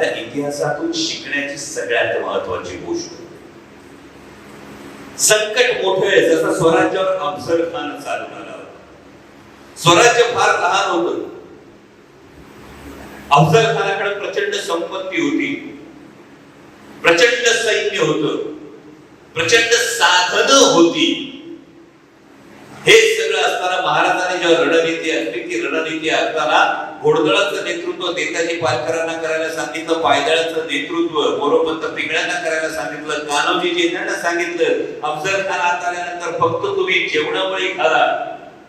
आता इतिहासातून शिकण्याची सगळ्यात महत्वाची गोष्ट, संकट मोठं आहे. जसं स्वराज्यावर अफजल खान चालून आला होता. स्वराज्य फार लहान होतं. अफजल खानाकडे प्रचंड संपत्ती होती, प्रचंड सैन्य होतं, प्रचंड साधनं होती. हे सगळं असताना महाराजांनी जेव्हा रणनीती असली, ती रणनीती असताना घोडदळाचं नेतृत्व नेताजी पालकरांना करायला सांगितलं, पायदळाचं नेतृत्व मोरोपंत पिंगळ्यांना करायला सांगितलं, कान्होजी जेठांना सांगितलं. अफजल खान आत आल्यानंतर फक्त तुम्ही जेवणावळी घाला.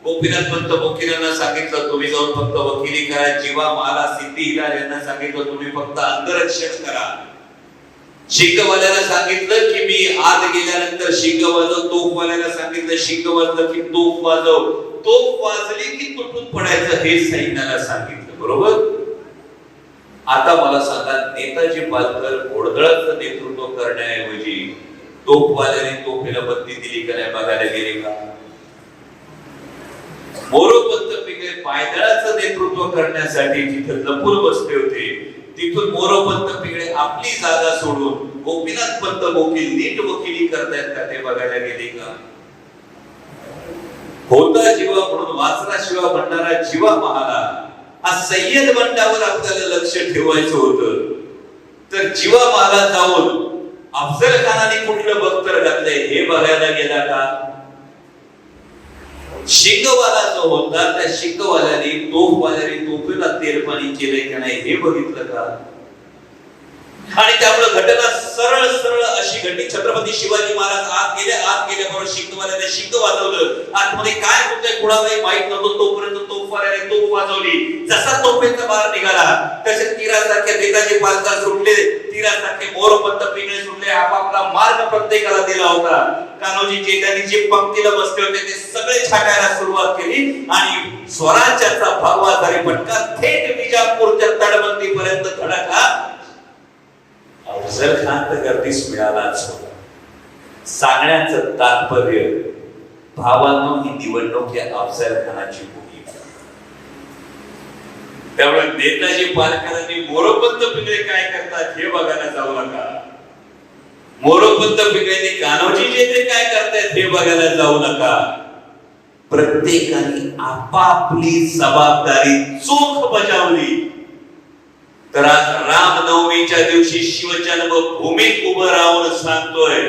गोपीनाथ पंत वकिलांना सांगितलं तुम्ही जाऊन फक्त वकिली करा. जीवा माला सिद्धी हिलाल यांना सांगितलं तुम्ही फक्त अंगरक्षण करा. शिंगवाल्याला सांगितलं की मी आत गेल्यानंतर शिंग वाजव. तोफवाल्याला सांगितलं शिंग वाजलं की तोफ वाजव. तोफ वाजली की तुटून पडायचं हे सैन्याला सांगितलं. बरोबर. आता मला सांगा, नेताजी पालकर घोडदळाचं नेतृत्व करण्याऐवजी तोफवाल्याने तोफेला बत्ती दिली का नाही बघायला गेले का? मोरोपंत पिंगळे पायदळाचं नेतृत्व करण्यासाठी जिथे लपून बसले होते, तिथून मोरोपंत पिंगळे आपली जागा सोडून गोपीनाथ पंत वकील नीट वकिली करतायत का ते बघायला गेले का? होता जीवा म्हणून वाचला शिवा म्हणणारा जीवा महाला, हा सय्यद बंडावर आपल्याला लक्ष ठेवायचं होतं. तर जीवा महाला जाऊन अफजल खानाने कुठलं बख्तर घातलंय हे बघायला गेला का? शिंगवाला जो होता त्या शिंगवाल्याने तोफवाल्याने तोफेला तेलपाणी केलंय का नाही हे बघितलं का? आणि त्यामुळे घटना सरळ सरळ अशी घडली. छत्रपती शिवाजी महाराज आत गेल्याबरोबर शिंगवाल्याने शिंग वाजवलं. आतमध्ये काय होतंय कुणालाही माहित नव्हतं. तोपर्यंत तोफवाल्याने तोफ वाजवली. जसा तोफेचा बार निघाला तसे तीरासारखे नेताजी पालकर सुटले, तीरासारखे मोरोपंत पिंगळे सुटले. आपापला मार्ग प्रत्येकाला दिला होता. कान्होजी जेठांनी जे पंक्तीला बसले होते ते सगळे छाटायला सुरुवात केली आणि स्वराज्याचा भगवा झाली फटका थेट विजापूरच्या तटबंदीपर्यंत धडकला. अफजल खान तर गर्दीस मिळालाच होता. सांगण्याचं तात्पर्य, भावांनो, ही निवडणूक या अफजल खानाची होती. त्यामुळे नेताजी पालकरांनी मोरोपंत पिंगळे काय करतात हे बघायला जाऊ नका. मोरोपंत पिंगळेंनी कान्होजी जेठे काय करतायत हे बघायला जाऊ नका. प्रत्येकाने आपापली जबाबदारी चोख बजावली. तर आज रामनवमीच्या दिवशी शिवजन्मभूमीत उभं राहून सांगतोय,